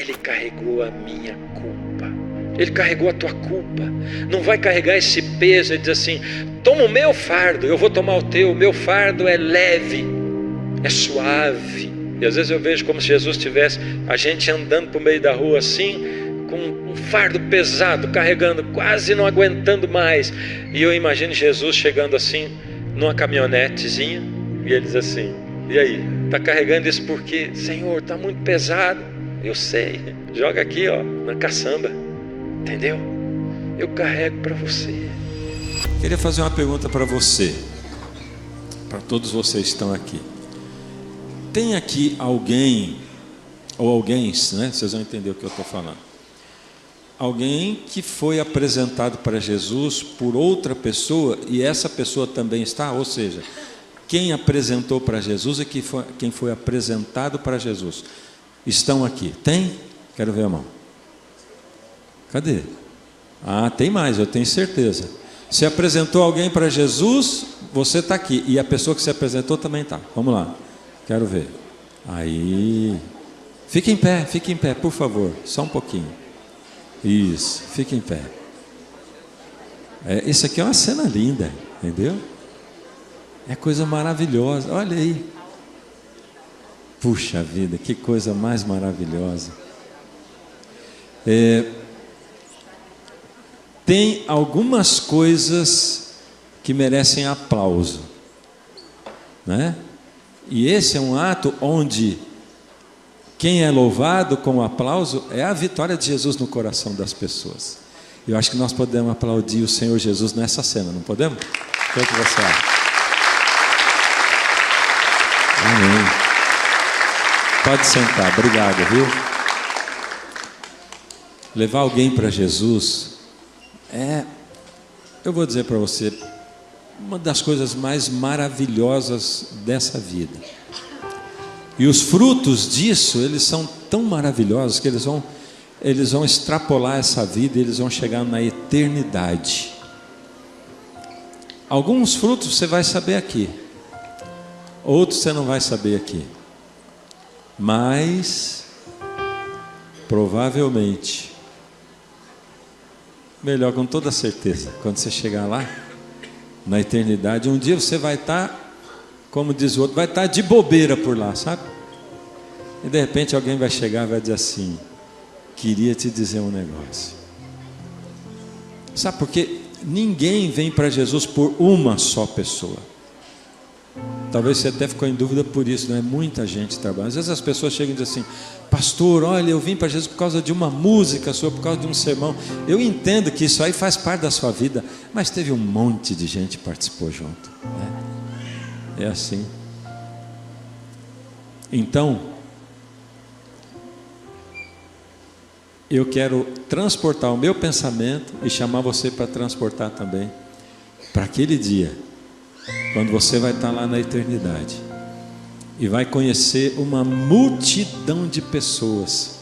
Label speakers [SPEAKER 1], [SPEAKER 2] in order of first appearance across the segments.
[SPEAKER 1] Ele carregou a minha culpa. Ele carregou a tua culpa. Não vai carregar esse peso e dizer assim: toma o meu fardo, eu vou tomar o teu. O meu fardo é leve, é suave. E às vezes eu vejo como se Jesus tivesse a gente andando por meio da rua assim, com um fardo pesado, carregando, quase não aguentando mais. E eu imagino Jesus chegando assim numa caminhonetezinha, e ele diz assim: e aí, está carregando isso por quê? Senhor, está muito pesado. Eu sei, joga aqui na caçamba, entendeu? Eu carrego para você.
[SPEAKER 2] Queria fazer uma pergunta para você, para todos vocês que estão aqui. Tem aqui alguém, ou alguém, né? Vocês vão entender o que eu estou falando. Alguém que foi apresentado para Jesus por outra pessoa e essa pessoa também está, ou seja, quem apresentou para Jesus e quem foi apresentado para Jesus estão aqui. Tem? Quero ver a mão. Cadê? Ah, tem mais, eu tenho certeza. Se apresentou alguém para Jesus, você está aqui. E a pessoa que se apresentou também está. Vamos lá. Quero ver. Aí. Fique em pé, por favor. Só um pouquinho. Isso, fique em pé. Isso aqui é uma cena linda, entendeu? É coisa maravilhosa. Olha aí. Puxa vida, que coisa mais maravilhosa. Tem algumas coisas que merecem aplauso, né? E esse é um ato onde quem é louvado com aplauso é a vitória de Jesus no coração das pessoas. Eu acho que nós podemos aplaudir o Senhor Jesus nessa cena, não podemos? O que você acha? Amém. Pode sentar, obrigado, viu? Levar alguém para Jesus eu vou dizer para você, uma das coisas mais maravilhosas dessa vida. E os frutos disso, eles são tão maravilhosos que eles vão extrapolar essa vida e eles vão chegar na eternidade. Alguns frutos você vai saber aqui, outros você não vai saber aqui. Mas, provavelmente, melhor com toda certeza, quando você chegar lá, na eternidade, um dia você vai estar, como diz o outro, vai estar de bobeira por lá, sabe? E de repente alguém vai chegar e vai dizer assim: queria te dizer um negócio. Sabe por quê? Ninguém vem para Jesus por uma só pessoa. Talvez você até ficou em dúvida por isso, não é? Muita gente trabalha. Às vezes as pessoas chegam e dizem assim: pastor, olha, eu vim para Jesus por causa de uma música sua, por causa de um sermão. Eu entendo que isso aí faz parte da sua vida, mas teve um monte de gente que participou junto, né? É assim. Então, eu quero transportar o meu pensamento e chamar você para transportar também para aquele dia, quando você vai estar lá na eternidade e vai conhecer uma multidão de pessoas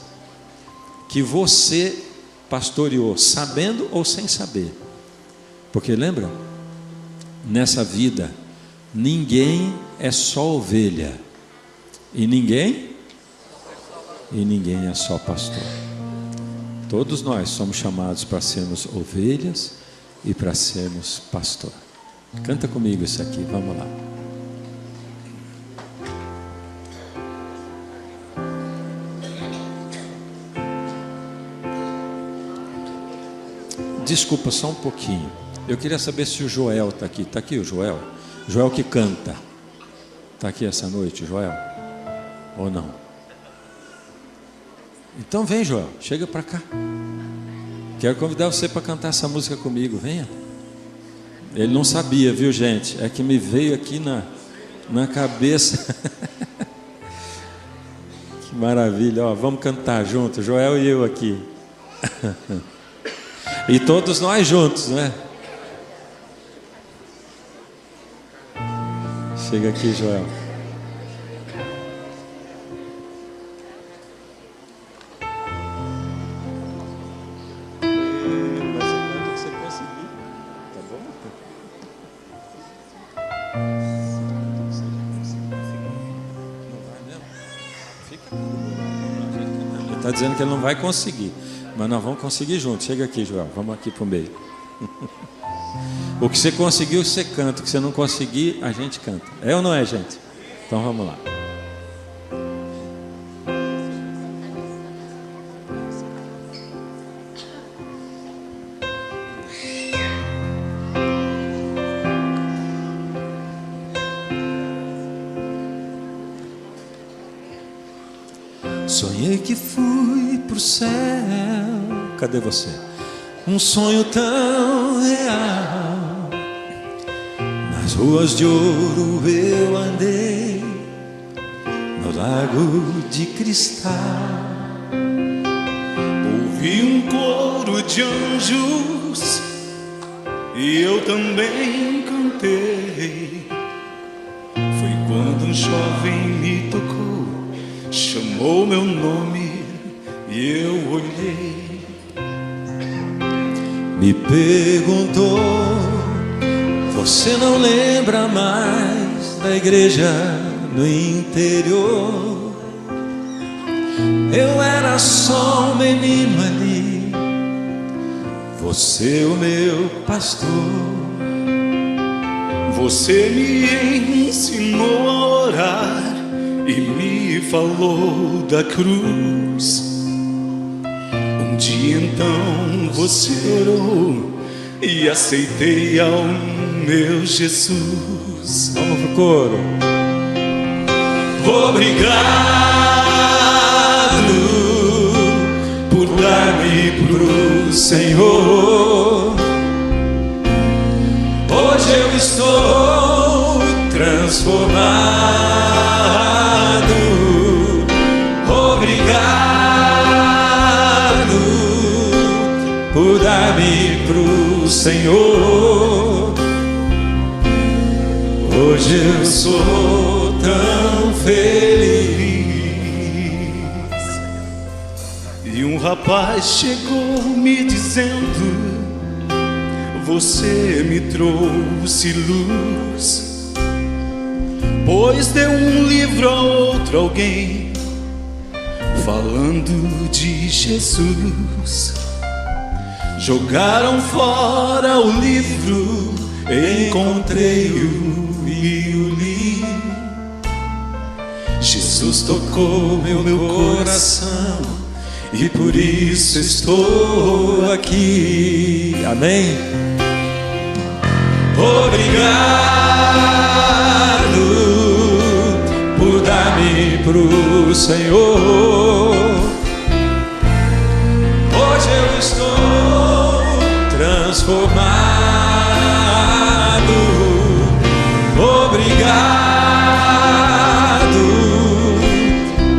[SPEAKER 2] que você pastoreou, sabendo ou sem saber. Porque lembra? Nessa vida, ninguém é só ovelha, e ninguém é só pastor. Todos nós somos chamados para sermos ovelhas e para sermos pastor. Canta comigo isso aqui, vamos lá. Desculpa, só um pouquinho. Eu queria saber se o Joel está aqui. Está aqui o Joel? Joel que canta. Está aqui essa noite, Joel? Ou não? Então vem, Joel, chega para cá. Quero convidar você para cantar essa música comigo, venha. Ele não sabia, viu, gente? É que me veio aqui na cabeça. Que maravilha, ó, vamos cantar junto, Joel e eu aqui. E todos nós juntos, né? Chega aqui, Joel. está dizendo que ele não vai conseguir. Mas nós vamos conseguir juntos. Chega aqui, Joel. Vamos aqui para o meio. O que você conseguiu, você canta. O que você não conseguir, a gente canta. É ou não é, gente? Então vamos lá. Sonhei que fui pro céu. Cadê você? Um sonho tão real. Nas ruas de ouro eu andei, no lago de cristal.
[SPEAKER 3] Ouvi um coro de anjos e eu também cantei. Foi quando um jovem me tocou, chamou meu nome e eu olhei.
[SPEAKER 2] Me perguntou: você não lembra mais da igreja no interior? Eu era só um menino ali, você o meu pastor.
[SPEAKER 3] Você me ensinou a orar e me falou da cruz. Um dia então você orou e aceitei ao meu Jesus.
[SPEAKER 2] Vamos pro coro.
[SPEAKER 3] Obrigado por dar-me pro Senhor.
[SPEAKER 2] Hoje eu estou transformado. Obrigado por dar-me pro Senhor. Hoje eu sou tão feliz.
[SPEAKER 3] E um rapaz chegou me dizendo: você me trouxe luz, pois deu um livro a outro alguém, falando de Jesus. Jogaram fora o livro, encontrei-o e o li. Jesus tocou meu coração e por isso estou aqui.
[SPEAKER 2] Amém?
[SPEAKER 3] Obrigado
[SPEAKER 2] Por dar-me pro Senhor. Hoje eu estou transformado. Obrigado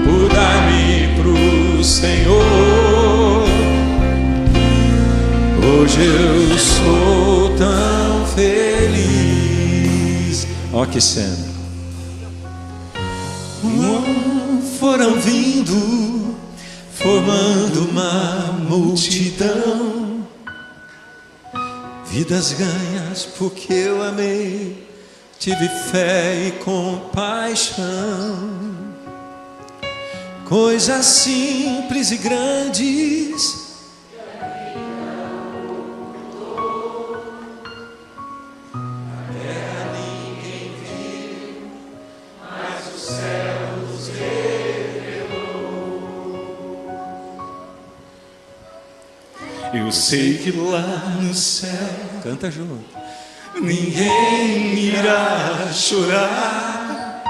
[SPEAKER 2] por dar-me pro Senhor. Hoje eu sou tão feliz. Ó que cena. Foram vindo, formando uma multidão. Vidas ganhas porque eu amei, tive fé e compaixão. Coisas simples e grandes,
[SPEAKER 3] eu sei que lá no céu
[SPEAKER 2] canta junto,
[SPEAKER 3] ninguém irá chorar,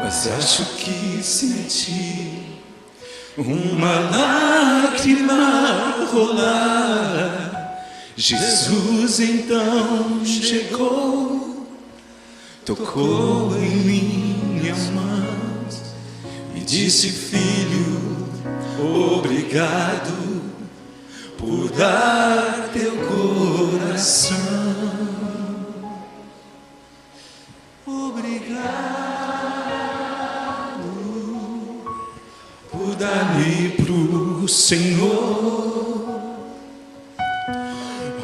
[SPEAKER 3] mas acho que senti uma lágrima rolar. Jesus então chegou, tocou em minhas mãos e disse: filho, obrigado por dar teu coração. Obrigado por dar-me pro Senhor.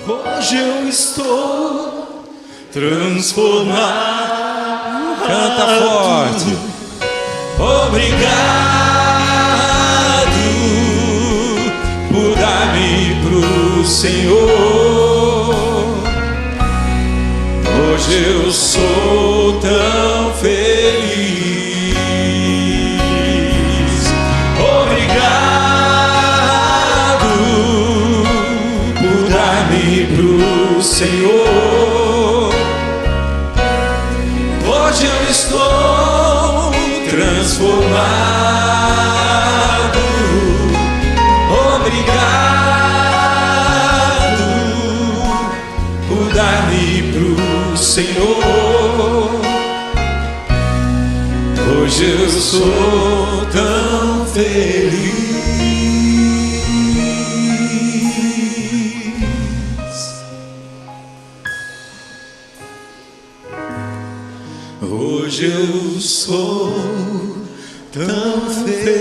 [SPEAKER 3] Hoje eu estou transformado.
[SPEAKER 2] canta forte.
[SPEAKER 3] Obrigado Senhor. Hoje eu sou tão feliz. Obrigado por dar-me pro Senhor. Hoje eu estou transformado. Obrigado por dar-me pro Senhor. Hoje eu sou tão feliz. Hoje eu sou tão feliz.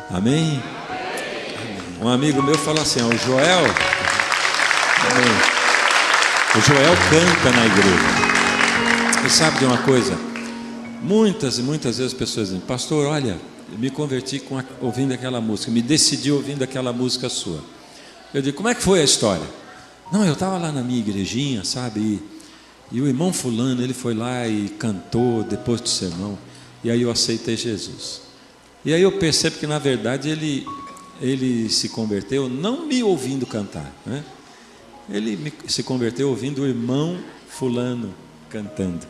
[SPEAKER 2] Amém? Um amigo meu falou assim: o Joel, o Joel canta na igreja. E sabe de uma coisa? Muitas e muitas vezes as pessoas dizem: pastor, olha, eu me converti ouvindo aquela música, me decidi ouvindo aquela música sua. Eu digo: como é que foi a história? Não, eu estava lá na minha igrejinha, sabe? E o irmão fulano, ele foi lá e cantou depois do sermão. E aí eu aceitei Jesus. E aí eu percebo que na verdade ele se converteu não me ouvindo cantar, né? Ele se converteu ouvindo o irmão fulano cantando.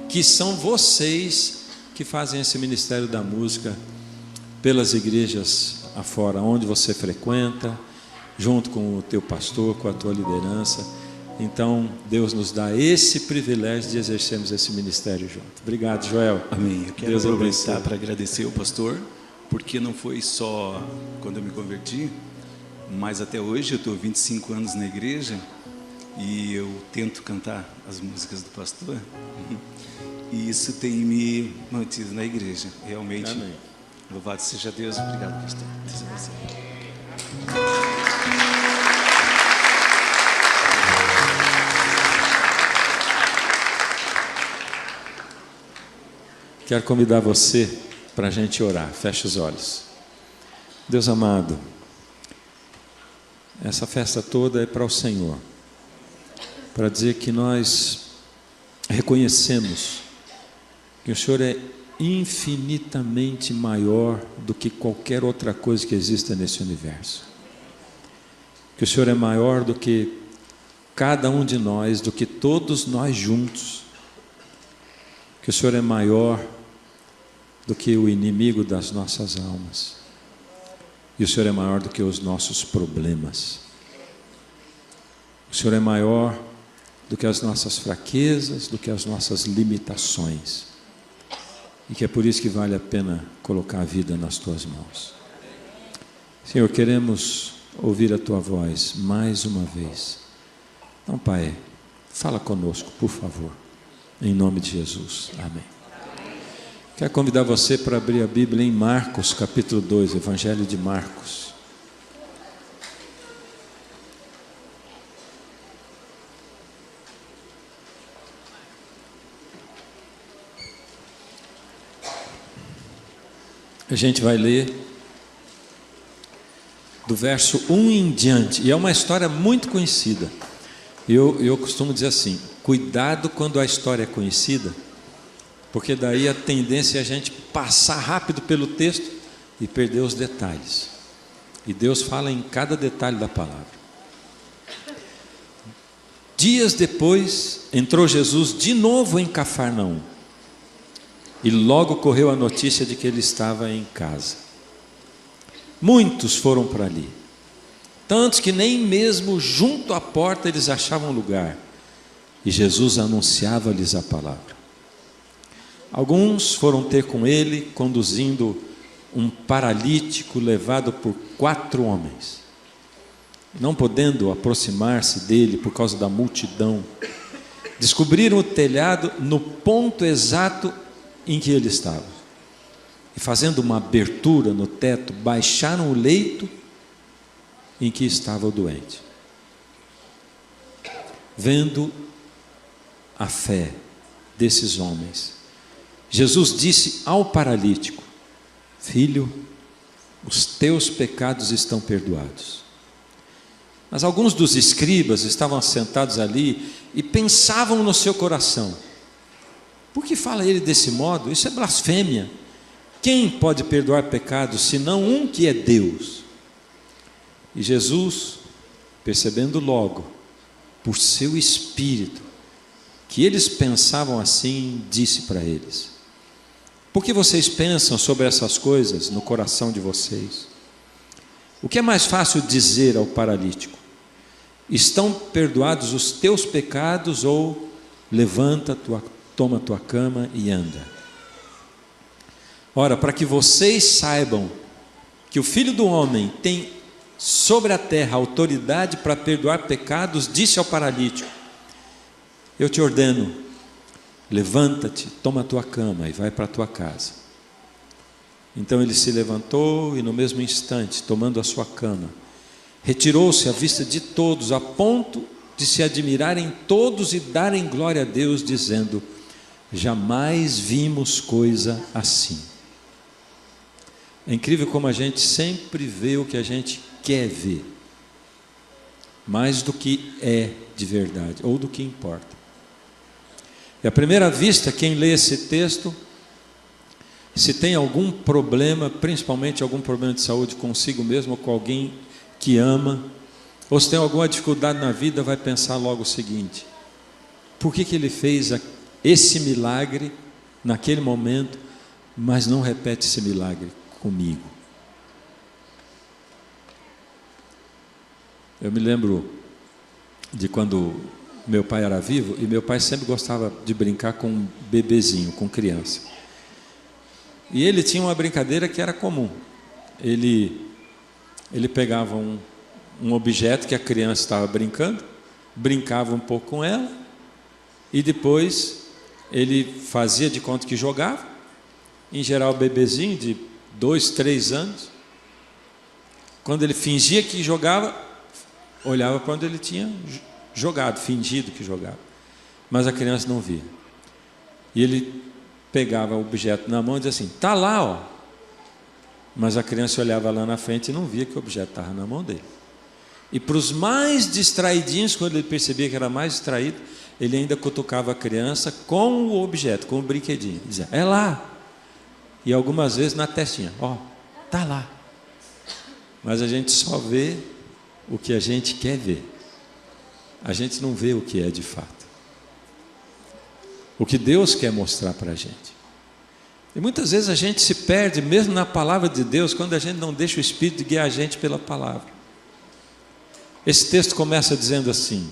[SPEAKER 2] Que são vocês que fazem esse ministério da música pelas igrejas afora, onde você frequenta, junto com o teu pastor, com a tua liderança. Então Deus nos dá esse privilégio de exercermos esse ministério junto. Obrigado, Joel.
[SPEAKER 3] Amém. Eu quero
[SPEAKER 2] Deus
[SPEAKER 3] aproveitar
[SPEAKER 2] abençoe.
[SPEAKER 3] para agradecer o pastor, porque não foi só quando eu me converti, mas até hoje eu estou 25 anos na igreja e eu tento cantar as músicas do pastor, e isso tem me mantido na igreja, realmente.
[SPEAKER 2] Amém.
[SPEAKER 3] Louvado seja Deus. Obrigado, pastor. Deus abençoe.
[SPEAKER 2] Quero convidar você para a gente orar. Feche os olhos. Deus amado, essa festa toda é para o Senhor, para dizer que nós reconhecemos que o Senhor é infinitamente maior do que qualquer outra coisa que exista nesse universo. Que o Senhor é maior do que cada um de nós, do que todos nós juntos. Que o Senhor é maior do que o inimigo das nossas almas. E o Senhor é maior do que os nossos problemas. O Senhor é maior do que as nossas fraquezas, do que as nossas limitações. E que é por isso que vale a pena colocar a vida nas tuas mãos. Senhor, queremos ouvir a tua voz mais uma vez. Então, Pai, fala conosco, por favor. Em nome de Jesus. Amém. Quero convidar você para abrir a Bíblia em Marcos, capítulo 2, Evangelho de Marcos. A gente vai ler do verso 1 em diante, e é uma história muito conhecida. Eu costumo dizer assim: cuidado quando a história é conhecida, porque daí a tendência é a gente passar rápido pelo texto e perder os detalhes. E Deus fala em cada detalhe da palavra. Dias depois, entrou Jesus de novo em Cafarnaum, e logo correu a notícia de que ele estava em casa. Muitos foram para ali, tantos que nem mesmo junto à porta eles achavam lugar, e Jesus anunciava-lhes a palavra. Alguns foram ter com ele, conduzindo um paralítico levado por 4 homens. Não podendo aproximar-se dele por causa da multidão, descobriram o telhado no ponto exato em que ele estava. E fazendo uma abertura no teto, baixaram o leito em que estava o doente. Vendo a fé desses homens, Jesus disse ao paralítico: filho, os teus pecados estão perdoados. Mas alguns dos escribas estavam sentados ali e pensavam no seu coração: por que fala ele desse modo? Isso é blasfêmia. Quem pode perdoar pecados senão um que é Deus? E Jesus, percebendo logo, por seu espírito, que eles pensavam assim, disse para eles: por que vocês pensam sobre essas coisas no coração de vocês? O que é mais fácil dizer ao paralítico: estão perdoados os teus pecados, ou levanta, toma tua cama e anda? Ora, para que vocês saibam que o Filho do Homem tem sobre a terra autoridade para perdoar pecados, disse ao paralítico: eu te ordeno, levanta-te, toma a tua cama e vai para a tua casa. Então ele se levantou e no mesmo instante, tomando a sua cama, retirou-se à vista de todos, a ponto de se admirarem todos e darem glória a Deus, dizendo: jamais vimos coisa assim. É incrível como a gente sempre vê o que a gente quer ver, mais do que é de verdade, ou do que importa. E à primeira vista, quem lê esse texto, se tem algum problema, principalmente algum problema de saúde consigo mesmo, ou com alguém que ama, ou se tem alguma dificuldade na vida, vai pensar logo o seguinte: por que ele fez esse milagre naquele momento, mas não repete esse milagre comigo? Eu me lembro de quando meu pai era vivo, e meu pai sempre gostava de brincar com um bebezinho, com criança. E ele tinha uma brincadeira que era comum. Ele pegava um objeto que a criança estava brincando, brincava um pouco com ela, e depois ele fazia de conta que jogava. Em geral, o bebezinho de 2, 3 anos, quando ele fingia que jogava, olhava para onde ele tinha jogado, fingido que jogava, mas a criança não via. E ele pegava o objeto na mão e dizia assim: está lá, ó. Mas a criança olhava lá na frente e não via que o objeto estava na mão dele. E para os mais distraidinhos, quando ele percebia que era mais distraído, ele ainda cutucava a criança com o objeto, com o brinquedinho, dizia: é lá. E algumas vezes na testinha: ó, está lá. Mas a gente só vê o que a gente quer ver. A gente não vê o que é de fato, o que Deus quer mostrar para a gente. E muitas vezes a gente se perde mesmo na palavra de Deus, quando a gente não deixa o Espírito guiar a gente pela palavra. Esse texto começa dizendo assim: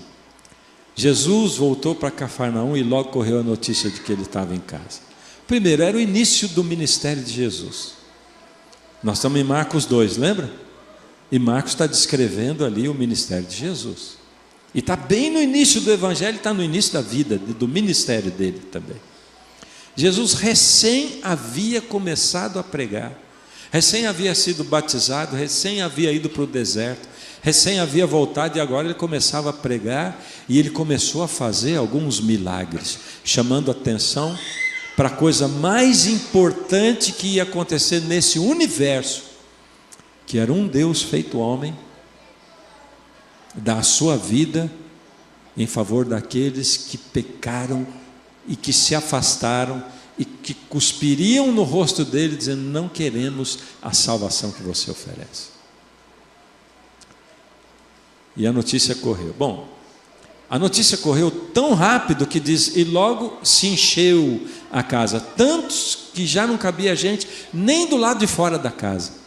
[SPEAKER 2] Jesus voltou para Cafarnaum e logo correu a notícia de que ele estava em casa. Primeiro, era o início do ministério de Jesus. Nós estamos em Marcos 2, lembra? E Marcos está descrevendo ali o ministério de Jesus. E está bem no início do Evangelho, está no início da vida, do ministério dele também. Jesus recém havia começado a pregar, recém havia sido batizado, recém havia ido para o deserto, recém havia voltado, e agora ele começava a pregar, e ele começou a fazer alguns milagres, chamando atenção para a coisa mais importante que ia acontecer nesse universo, que era um Deus feito homem, dar a sua vida em favor daqueles que pecaram e que se afastaram e que cuspiriam no rosto dele, dizendo: não queremos a salvação que você oferece. E a notícia correu. Bom, a notícia correu tão rápido que diz: e logo se encheu a casa, tantos que já não cabia gente nem do lado de fora da casa.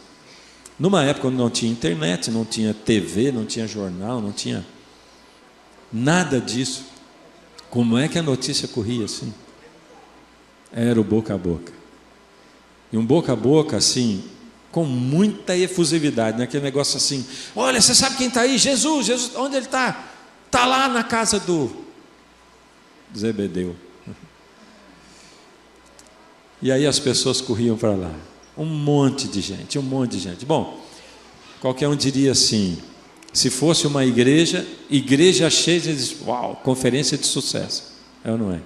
[SPEAKER 2] Numa época onde não tinha internet, não tinha TV, não tinha jornal, não tinha nada disso, como é que a notícia corria assim? Era o boca a boca. E um boca a boca assim, com muita efusividade, né? Aquele negócio assim: olha, você sabe quem está aí? Jesus, Jesus, onde ele está? Está lá na casa do Zebedeu. E aí as pessoas corriam para lá. Um monte de gente. Bom, qualquer um diria assim: se fosse uma igreja cheia, diz: uau, conferência de sucesso. É ou não é?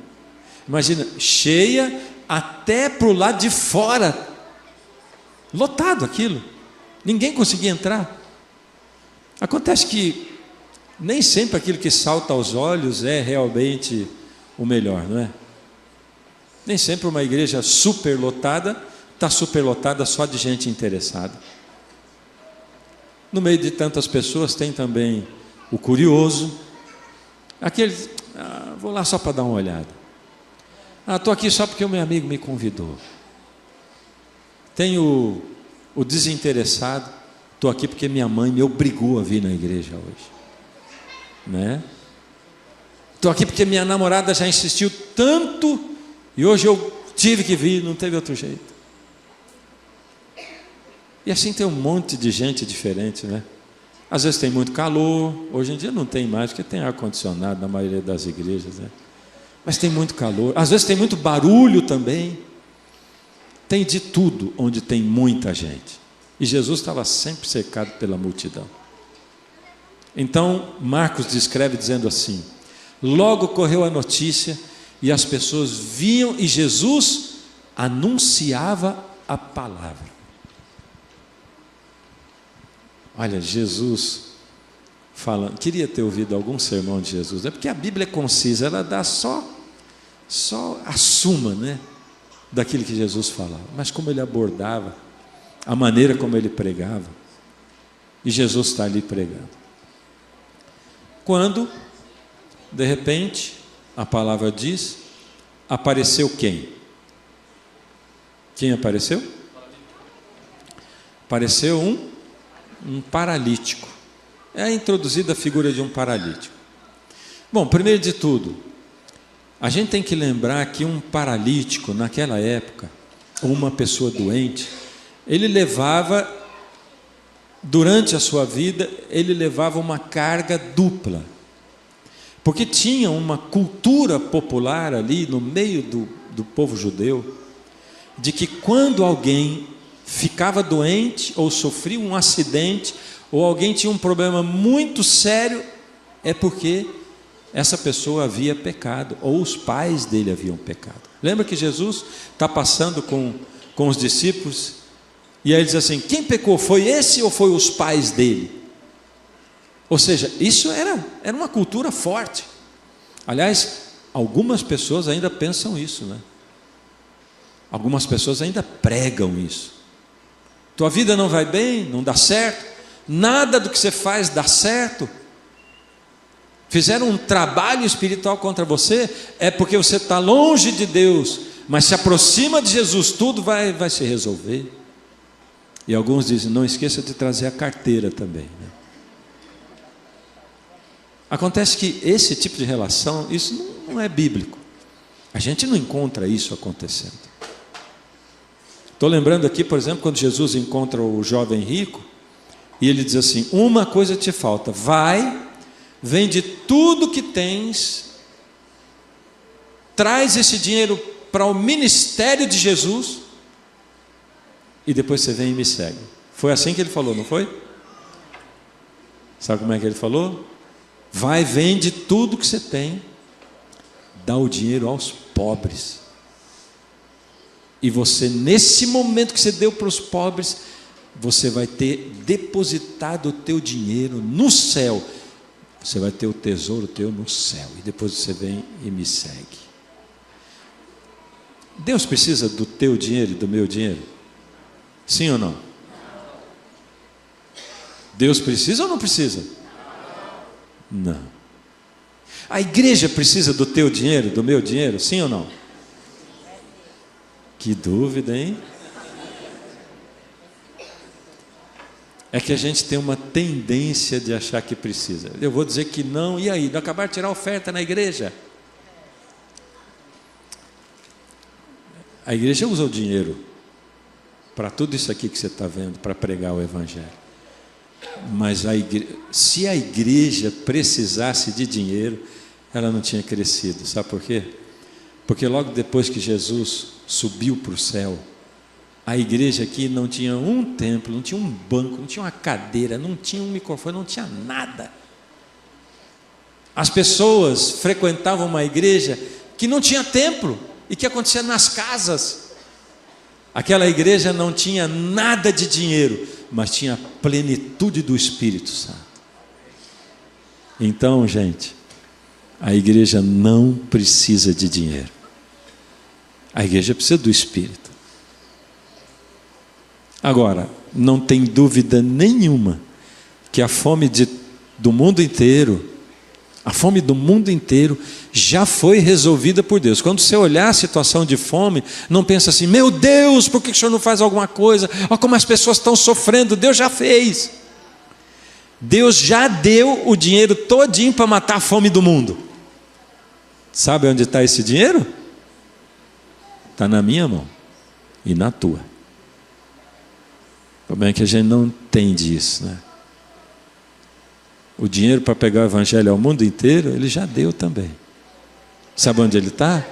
[SPEAKER 2] Imagina, cheia, até para o lado de fora, lotado aquilo, ninguém conseguia entrar. Acontece que nem sempre aquilo que salta aos olhos é realmente o melhor, não é? Nem sempre uma igreja superlotada está superlotada só de gente interessada. No meio de tantas pessoas tem também o curioso, aqueles, vou lá só para dar uma olhada. Estou aqui só porque o meu amigo me convidou. Tem o desinteressado, estou aqui porque minha mãe me obrigou a vir na igreja hoje, né? Estou aqui porque minha namorada já insistiu tanto e hoje eu tive que vir, não teve outro jeito. E assim tem um monte de gente diferente, né? Às vezes tem muito calor, hoje em dia não tem mais, porque tem ar-condicionado na maioria das igrejas, né? Mas tem muito calor, às vezes tem muito barulho também. Tem de tudo onde tem muita gente. E Jesus estava sempre cercado pela multidão. Então Marcos descreve dizendo assim: logo correu a notícia e as pessoas viam e Jesus anunciava a palavra. Olha, Jesus falando, queria ter ouvido algum sermão de Jesus, porque a Bíblia é concisa, ela dá só a suma, né, daquilo que Jesus falava, mas como ele abordava, a maneira como ele pregava, e Jesus está ali pregando. Quando, de repente, a palavra diz, apareceu quem? Quem apareceu? Apareceu um paralítico. É introduzida a figura de um paralítico. Bom, primeiro de tudo, a gente tem que lembrar que um paralítico, naquela época, ou uma pessoa doente, ele levava, durante a sua vida, ele levava uma carga dupla. Porque tinha uma cultura popular ali, no meio do povo judeu, de que quando alguém ficava doente, ou sofria um acidente, ou alguém tinha um problema muito sério, é porque essa pessoa havia pecado, ou os pais dele haviam pecado. Lembra que Jesus está passando com os discípulos, e aí ele diz assim: quem pecou, foi esse ou foi os pais dele? Ou seja, isso era uma cultura forte. Aliás, algumas pessoas ainda pensam isso, né? Algumas pessoas ainda pregam isso. Tua vida não vai bem, não dá certo, nada do que você faz dá certo. Fizeram um trabalho espiritual contra você, é porque você está longe de Deus, mas se aproxima de Jesus, tudo vai se resolver. E alguns dizem: não esqueça de trazer a carteira também, né? Acontece que esse tipo de relação, isso não é bíblico. A gente não encontra isso acontecendo. Estou lembrando aqui, por exemplo, quando Jesus encontra o jovem rico, e ele diz assim: uma coisa te falta, vai, vende tudo que tens, traz esse dinheiro para o ministério de Jesus, e depois você vem e me segue. Foi assim que ele falou, não foi? Sabe como é que ele falou? Vai, vende tudo que você tem, dá o dinheiro aos pobres, e você, nesse momento que você deu para os pobres, você vai ter depositado o teu dinheiro no céu. Você vai ter o tesouro teu no céu, e depois você vem e me segue. Deus precisa do teu dinheiro e do meu dinheiro? Sim ou não? Deus precisa ou não precisa? Não. A igreja precisa do teu dinheiro, do meu dinheiro? Sim ou não? Que dúvida, hein? É que a gente tem uma tendência de achar que precisa. Eu vou dizer que não, e aí? Não acabar de tirar oferta na igreja? A igreja usa o dinheiro para tudo isso aqui que você está vendo, para pregar o evangelho. Mas se a igreja precisasse de dinheiro, ela não tinha crescido. Sabe por quê? Porque logo depois que Jesus subiu para o céu, a igreja aqui não tinha um templo, não tinha um banco, não tinha uma cadeira, não tinha um microfone, não tinha nada. As pessoas frequentavam uma igreja que não tinha templo, e que acontecia nas casas. Aquela igreja não tinha nada de dinheiro, mas tinha a plenitude do Espírito Santo. Então, gente, a igreja não precisa de dinheiro. A igreja precisa do Espírito. Agora, não tem dúvida nenhuma que a fome do mundo inteiro, a fome do mundo inteiro já foi resolvida por Deus. Quando você olhar a situação de fome, não pensa assim: meu Deus, por que o Senhor não faz alguma coisa? Olha como as pessoas estão sofrendo. Deus já fez. Deus já deu o dinheiro todinho para matar a fome do mundo. Sabe onde está esse dinheiro? Está na minha mão e na tua. O problema é que a gente não entende isso, né? O dinheiro para pegar o evangelho ao mundo inteiro, Ele já deu também. Sabe onde ele está?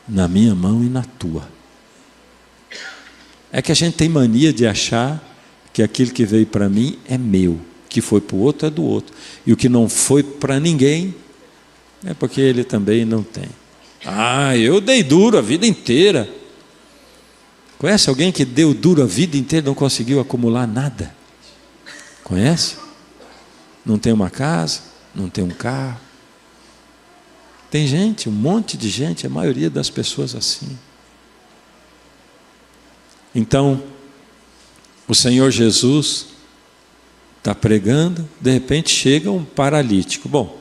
[SPEAKER 2] Na minha mão e na tua. É que a gente tem mania de achar que aquilo que veio para mim é meu, que foi para o outro é do outro, e o que não foi para ninguém é porque ele também não tem. Ah, eu dei duro a vida inteira. Conhece alguém que deu duro a vida inteira e não conseguiu acumular nada? Conhece? Não tem uma casa, não tem um carro. Tem gente, um monte de gente, a maioria das pessoas assim. Então, o Senhor Jesus está pregando, de repente chega um paralítico. Bom,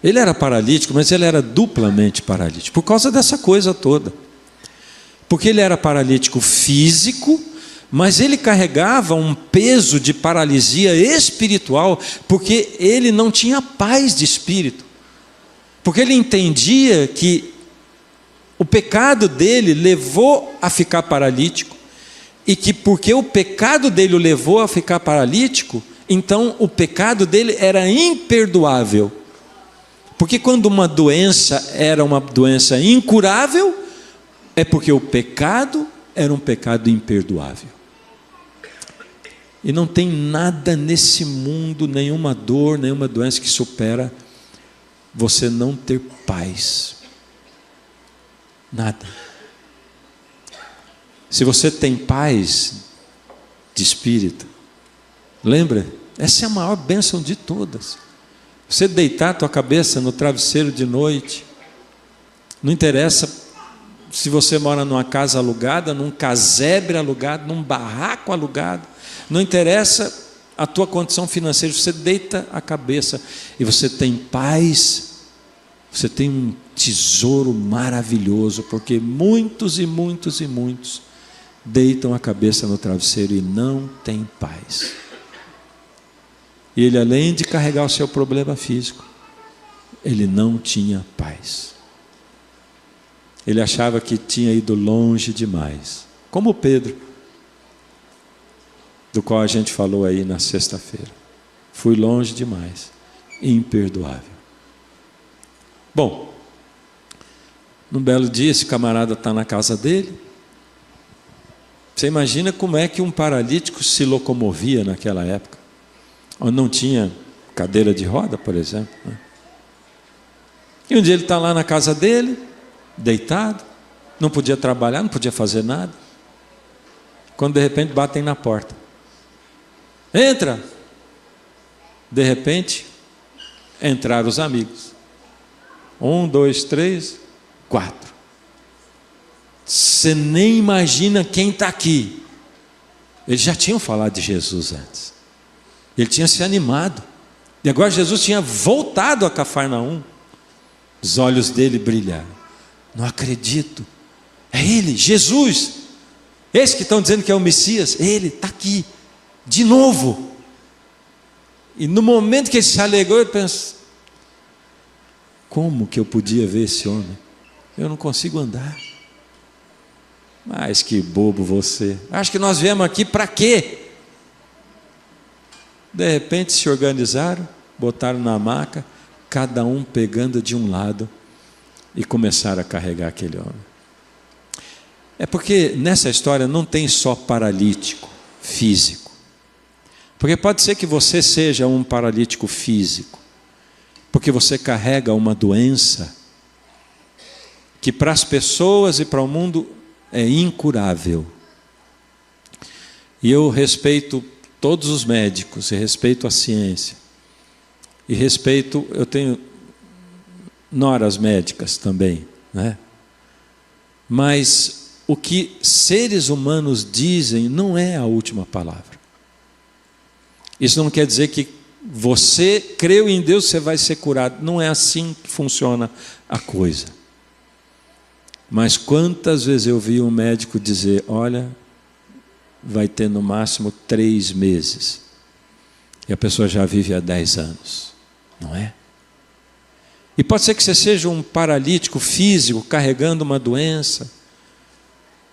[SPEAKER 2] ele era paralítico, mas ele era duplamente paralítico, por causa dessa coisa toda. Porque ele era paralítico físico, mas ele carregava um peso de paralisia espiritual, porque ele não tinha paz de espírito. Porque ele entendia que o pecado dele levou a ficar paralítico, e que porque o pecado dele o levou a ficar paralítico, então o pecado dele era imperdoável. Porque quando uma doença era uma doença incurável, é porque o pecado era um pecado imperdoável. E não tem nada nesse mundo, nenhuma dor, nenhuma doença que supera você não ter paz. Nada. Se você tem paz de espírito, lembra? Essa é a maior bênção de todas. Você deitar a tua cabeça no travesseiro de noite, não interessa se você mora numa casa alugada, num casebre alugado, num barraco alugado, não interessa a tua condição financeira, você deita a cabeça e você tem paz, você tem um tesouro maravilhoso, porque muitos e muitos e muitos deitam a cabeça no travesseiro e não têm paz. E ele, além de carregar o seu problema físico, ele não tinha paz. Ele achava que tinha ido longe demais, como Pedro, do qual a gente falou aí na sexta-feira. Fui longe demais, imperdoável. Bom, num belo dia esse camarada está na casa dele. Você imagina como é que um paralítico se locomovia naquela época, onde não tinha cadeira de roda, por exemplo, né? E um dia ele está lá na casa dele, deitado, não podia trabalhar, não podia fazer nada, quando de repente batem na porta. Entra! De repente entraram os amigos. 1, 2, 3, 4. Você nem imagina quem está aqui. Eles já tinham falado de Jesus antes, ele tinha se animado, e agora Jesus tinha voltado a Cafarnaum. Os olhos dele brilharam. Não acredito, é ele, Jesus, esse que estão dizendo que é o Messias, ele está aqui, de novo. E no momento que ele se alegrou, eu penso: como que eu podia ver esse homem? Eu não consigo andar. Mas que bobo você, acho que nós viemos aqui para quê? De repente se organizaram, botaram na maca, cada um pegando de um lado, e começaram a carregar aquele homem. É porque nessa história não tem só paralítico físico, porque pode ser que você seja um paralítico físico, porque você carrega uma doença que para as pessoas e para o mundo é incurável. E eu respeito todos os médicos, e respeito a ciência, e respeito, eu tenho noras médicas também, né? Mas o que seres humanos dizem não é a última palavra. Isso não quer dizer que você creu em Deus, você vai ser curado. Não é assim que funciona a coisa. Mas quantas vezes eu vi um médico dizer: olha, vai ter no máximo 3 meses. E a pessoa já vive há 10 anos, não é? E pode ser que você seja um paralítico físico, carregando uma doença.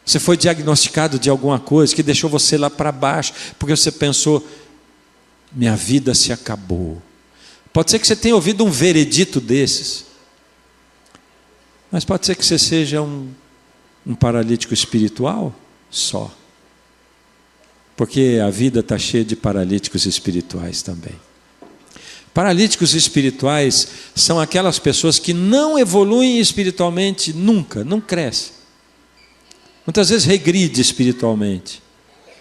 [SPEAKER 2] Você foi diagnosticado de alguma coisa que deixou você lá para baixo, porque você pensou: minha vida se acabou. Pode ser que você tenha ouvido um veredito desses. Mas pode ser que você seja um paralítico espiritual só. Porque a vida está cheia de paralíticos espirituais também. Paralíticos espirituais são aquelas pessoas que não evoluem espiritualmente nunca, não crescem. Muitas vezes regride espiritualmente.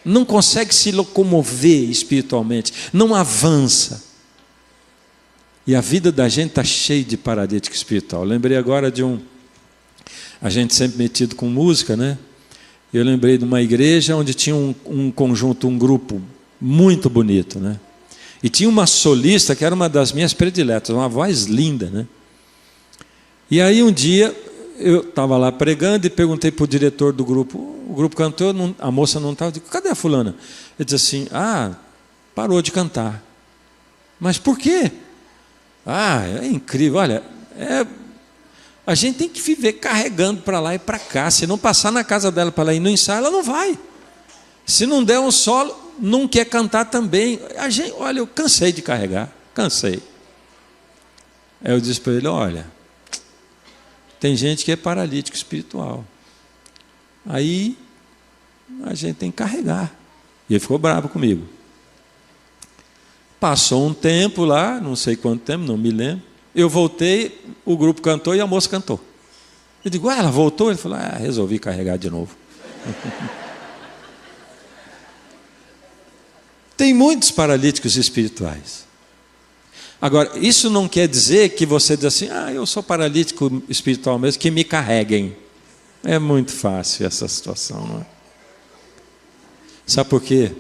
[SPEAKER 2] Não consegue se locomover espiritualmente, não avança. E a vida da gente está cheia de paralítico espiritual. Eu lembrei agora de a gente sempre metido com música, né? Eu lembrei de uma igreja onde tinha um conjunto, um grupo muito bonito, né? E tinha uma solista que era uma das minhas prediletas, uma voz linda, né? E aí um dia eu estava lá pregando e perguntei para o diretor do grupo, o grupo cantou, a moça não estava, eu digo: cadê a fulana? Ele disse assim: parou de cantar. Mas por quê? É incrível, olha, a gente tem que viver carregando para lá e para cá. Se não passar na casa dela para lá e no ensaio, ela não vai. Se não der um solo, não quer cantar também. Olha, eu cansei de carregar, cansei. Aí eu disse para ele: olha, tem gente que é paralítico espiritual. Aí a gente tem que carregar. E ele ficou bravo comigo. Passou um tempo lá, não sei quanto tempo, não me lembro. Eu voltei, o grupo cantou e a moça cantou. Eu digo: ela voltou? Ele falou: resolvi carregar de novo. Tem muitos paralíticos espirituais. Agora, isso não quer dizer que você diz assim: eu sou paralítico espiritual mesmo, que me carreguem. É muito fácil essa situação, não é? Sabe por quê?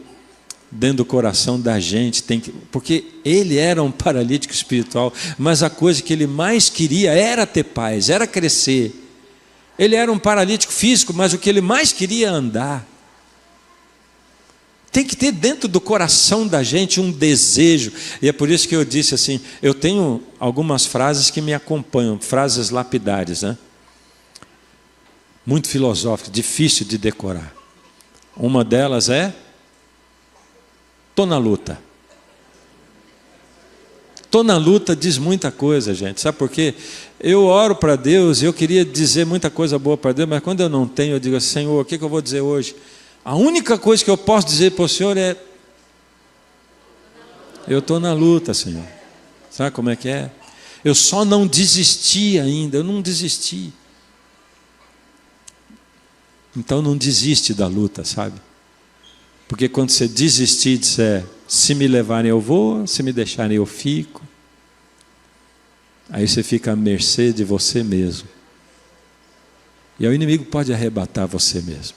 [SPEAKER 2] Dentro do coração da gente porque ele era um paralítico espiritual, mas a coisa que ele mais queria era ter paz, era crescer. Ele era um paralítico físico, mas o que ele mais queria é andar. Tem que ter dentro do coração da gente um desejo. E é por isso que eu disse assim, eu tenho algumas frases que me acompanham, frases lapidares, né? Muito filosóficas, difícil de decorar. Uma delas é: estou na luta. Estou na luta diz muita coisa, gente. Sabe por quê? Eu oro para Deus e eu queria dizer muita coisa boa para Deus, mas quando eu não tenho, eu digo assim: Senhor, o que eu vou dizer hoje? A única coisa que eu posso dizer para o Senhor é: eu estou na luta, Senhor. Sabe como é que é? Eu só não desisti ainda, eu não desisti. Então não desiste da luta, sabe? Porque quando você desistir e disser: se me levarem eu vou, se me deixarem eu fico, aí você fica à mercê de você mesmo. E o inimigo pode arrebatar você mesmo.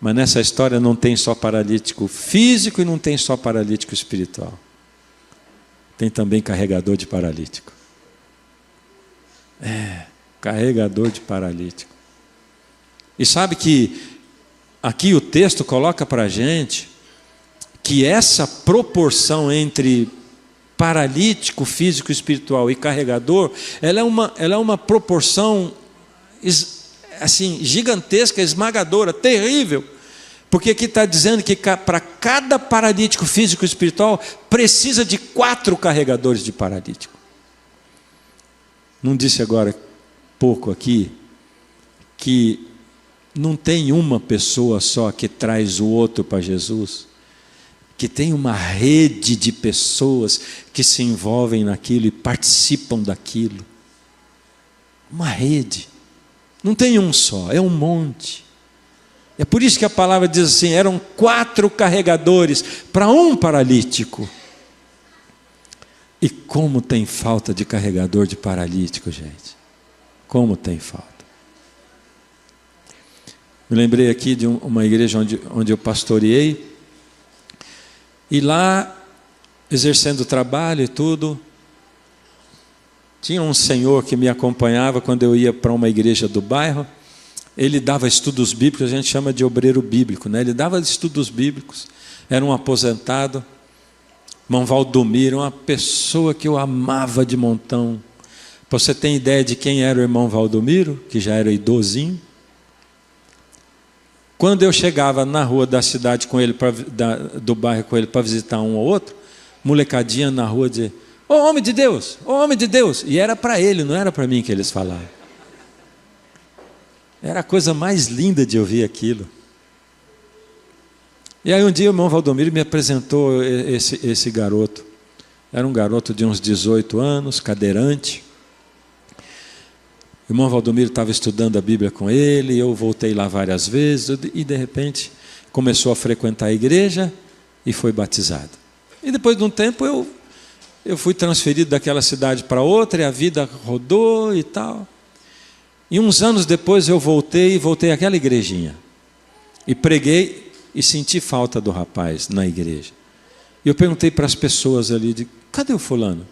[SPEAKER 2] Mas nessa história não tem só paralítico físico e não tem só paralítico espiritual. Tem também carregador de paralítico. Carregador de paralítico. E sabe que aqui o texto coloca para a gente que essa proporção entre paralítico, físico, espiritual e carregador, ela é uma proporção assim, gigantesca, esmagadora, terrível. Porque aqui está dizendo que para cada paralítico físico e espiritual precisa de 4 carregadores de paralítico. Não disse agora pouco aqui que não tem uma pessoa só que traz o outro para Jesus, que tem uma rede de pessoas que se envolvem naquilo e participam daquilo. Uma rede. Não tem um só, é um monte. É por isso que a palavra diz assim: eram 4 carregadores para um paralítico. E como tem falta de carregador de paralítico, gente. Como tem falta. Me lembrei aqui de uma igreja onde eu pastoreei. E lá, exercendo trabalho e tudo, tinha um senhor que me acompanhava quando eu ia para uma igreja do bairro. Ele dava estudos bíblicos, a gente chama de obreiro bíblico, né? Ele dava estudos bíblicos, era um aposentado. Irmão Valdomiro, uma pessoa que eu amava de montão. Para você ter ideia de quem era o irmão Valdomiro, que já era idosinho. Quando eu chegava na rua da cidade com ele, do bairro com ele, para visitar um ou outro, molecadinha na rua dizia: ô homem de Deus, ô homem de Deus. E era para ele, não era para mim que eles falavam. Era a coisa mais linda de ouvir aquilo. E aí um dia o irmão Valdomiro me apresentou esse garoto. Era um garoto de uns 18 anos, cadeirante. O irmão Valdomiro estava estudando a Bíblia com ele, eu voltei lá várias vezes, e de repente começou a frequentar a igreja e foi batizado. E depois de um tempo eu fui transferido daquela cidade para outra, e a vida rodou e tal. E uns anos depois eu voltei àquela igrejinha. E preguei e senti falta do rapaz na igreja. E eu perguntei para as pessoas ali, cadê o fulano?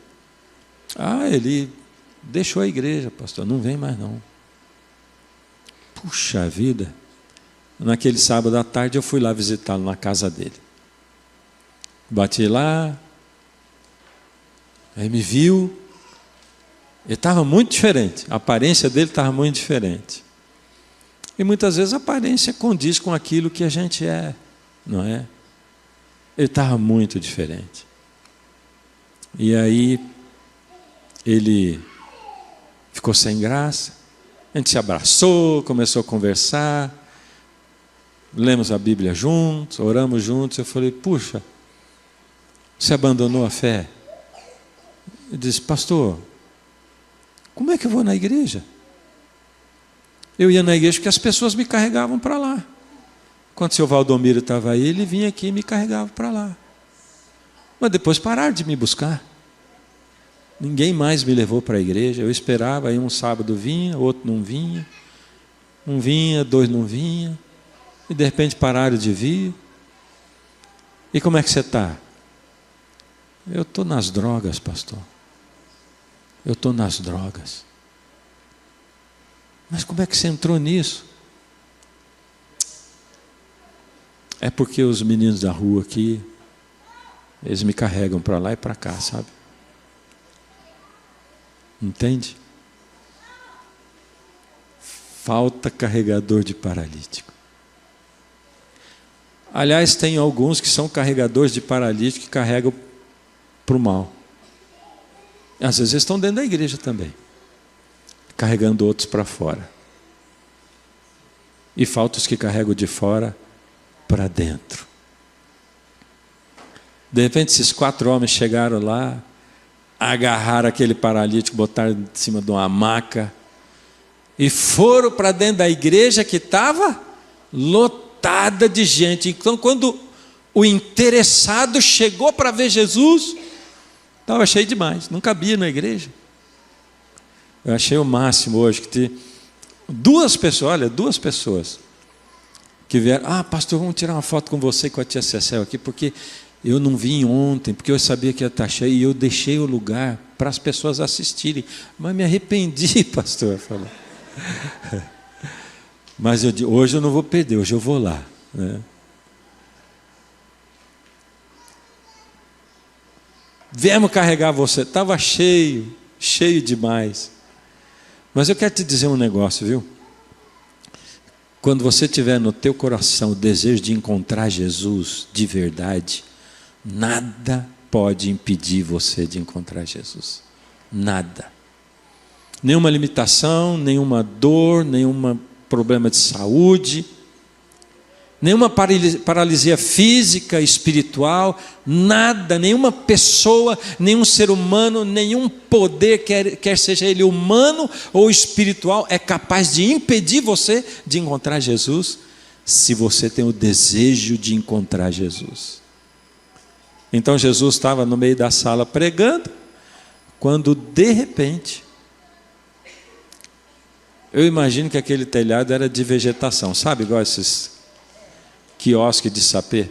[SPEAKER 2] Ah, ele deixou a igreja, pastor, não vem mais não. Puxa vida. Naquele sábado à tarde eu fui lá visitá-lo na casa dele. Bati lá, aí me viu. Ele estava muito diferente, a aparência dele estava muito diferente. E muitas vezes a aparência condiz com aquilo que a gente é, não é? Ele estava muito diferente. E aí ele ficou sem graça. A gente se abraçou, começou a conversar, lemos a Bíblia juntos, oramos juntos. Eu falei: puxa, você abandonou a fé? Ele disse: pastor, como é que eu vou na igreja? Eu ia na igreja porque as pessoas me carregavam para lá. Quando o seu Valdomiro estava aí, ele vinha aqui e me carregava para lá. Mas depois pararam de me buscar. Ninguém mais me levou para a igreja. Eu esperava, aí um sábado vinha, outro não vinha. Um vinha, 2 não vinha. E de repente pararam de vir. E como é que você está? Eu estou nas drogas, pastor. Eu estou nas drogas. Mas como é que você entrou nisso? É porque os meninos da rua aqui, eles me carregam para lá e para cá, sabe? Entende? Falta carregador de paralítico. Aliás, tem alguns que são carregadores de paralítico que carregam para o mal. Às vezes eles estão dentro da igreja também, carregando outros para fora. E falta os que carregam de fora para dentro. De repente esses 4 homens chegaram lá, agarraram aquele paralítico, botaram em cima de uma maca e foram para dentro da igreja que estava lotada de gente. Então quando o interessado chegou para ver Jesus, estava cheio demais, não cabia na igreja. Eu achei o máximo hoje que tem 2 pessoas que vieram: ah, pastor, vamos tirar uma foto com você e com a tia Cecel aqui, porque eu não vim ontem, porque eu sabia que ia estar cheio, e eu deixei o lugar para as pessoas assistirem. Mas me arrependi, pastor, falou. Mas eu disse: hoje eu não vou perder, hoje eu vou lá, né? Viemos carregar você. Estava cheio demais. Mas eu quero te dizer um negócio, viu? Quando você tiver no teu coração o desejo de encontrar Jesus de verdade, nada pode impedir você de encontrar Jesus. Nada. Nenhuma limitação, nenhuma dor, nenhum problema de saúde. nenhuma paralisia física, espiritual, nada, nenhuma pessoa, nenhum ser humano, nenhum poder, quer seja ele humano ou espiritual, é capaz de impedir você de encontrar Jesus, se você tem o desejo de encontrar Jesus. Então Jesus estava no meio da sala pregando, quando de repente, eu imagino que aquele telhado era de vegetação, sabe, igual esses quiosque de sapê,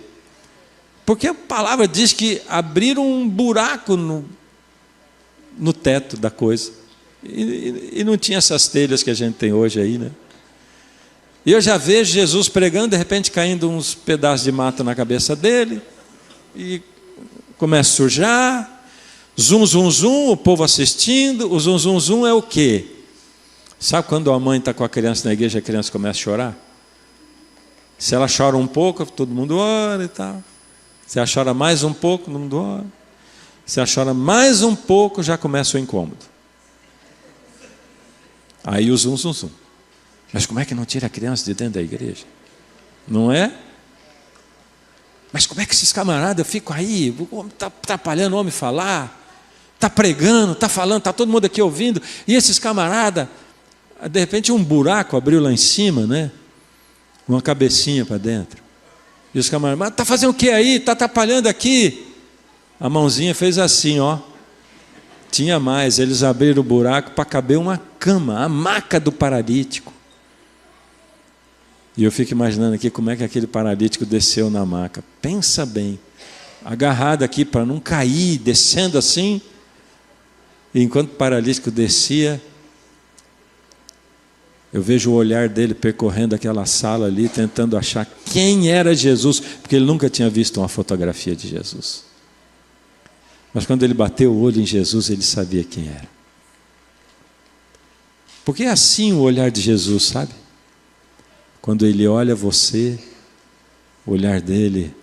[SPEAKER 2] porque a palavra diz que abriram um buraco no teto da coisa, e não tinha essas telhas que a gente tem hoje aí, né? E eu já vejo Jesus pregando, de repente caindo uns pedaços de mato na cabeça dele, e começa a sujar, zum, zum, zum, o povo assistindo. O zum, zum, zum é o quê? Sabe quando a mãe está com a criança na igreja, a criança começa a chorar? Se ela chora um pouco, todo mundo ora e tal. Se ela chora mais um pouco, todo mundo ora. Se ela chora mais um pouco, já começa o incômodo. Aí o zum, zum, zum. Mas como é que não tira a criança de dentro da igreja? Não é? Mas como é que esses camaradas ficam aí, está atrapalhando o homem falar, está pregando, está falando, está todo mundo aqui ouvindo, e esses camaradas, de repente um buraco abriu lá em cima, né? Uma cabecinha para dentro. E os camaradas, mas está fazendo o que aí? Está atrapalhando aqui? A mãozinha fez assim, ó. Tinha mais, eles abriram o buraco para caber uma cama, a maca do paralítico. E eu fico imaginando aqui como é que aquele paralítico desceu na maca. Pensa bem, agarrado aqui para não cair, descendo assim. E enquanto o paralítico descia, eu vejo o olhar dele percorrendo aquela sala ali, tentando achar quem era Jesus, porque ele nunca tinha visto uma fotografia de Jesus. Mas quando ele bateu o olho em Jesus, ele sabia quem era. Porque é assim o olhar de Jesus, sabe? Quando ele olha você, o olhar dele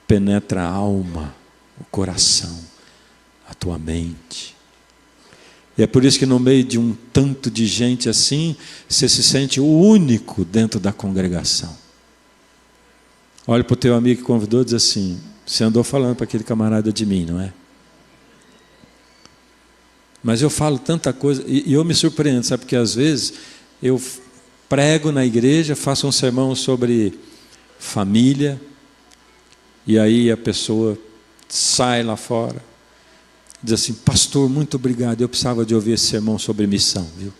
[SPEAKER 2] penetra a alma, o coração, a tua mente. E é por isso que no meio de um tanto de gente assim, você se sente o único dentro da congregação. Olha para o teu amigo que convidou e diz assim: você andou falando para aquele camarada de mim, não é? Mas eu falo tanta coisa, e eu me surpreendo, sabe? Porque às vezes eu prego na igreja, faço um sermão sobre família, e aí a pessoa sai lá fora, diz assim: pastor, muito obrigado, eu precisava de ouvir esse sermão sobre missão, viu?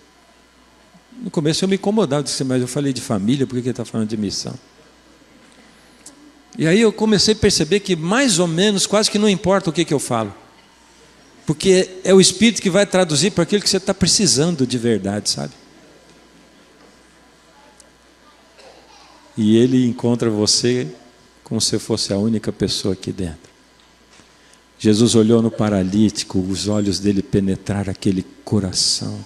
[SPEAKER 2] No começo eu me incomodava, disse, mas eu falei de família, por que ele está falando de missão? E aí eu comecei a perceber que mais ou menos, quase que não importa o que eu falo, porque é o Espírito que vai traduzir para aquilo que você está precisando de verdade, sabe? E ele encontra você como se fosse a única pessoa aqui dentro. Jesus olhou no paralítico, os olhos dele penetraram aquele coração.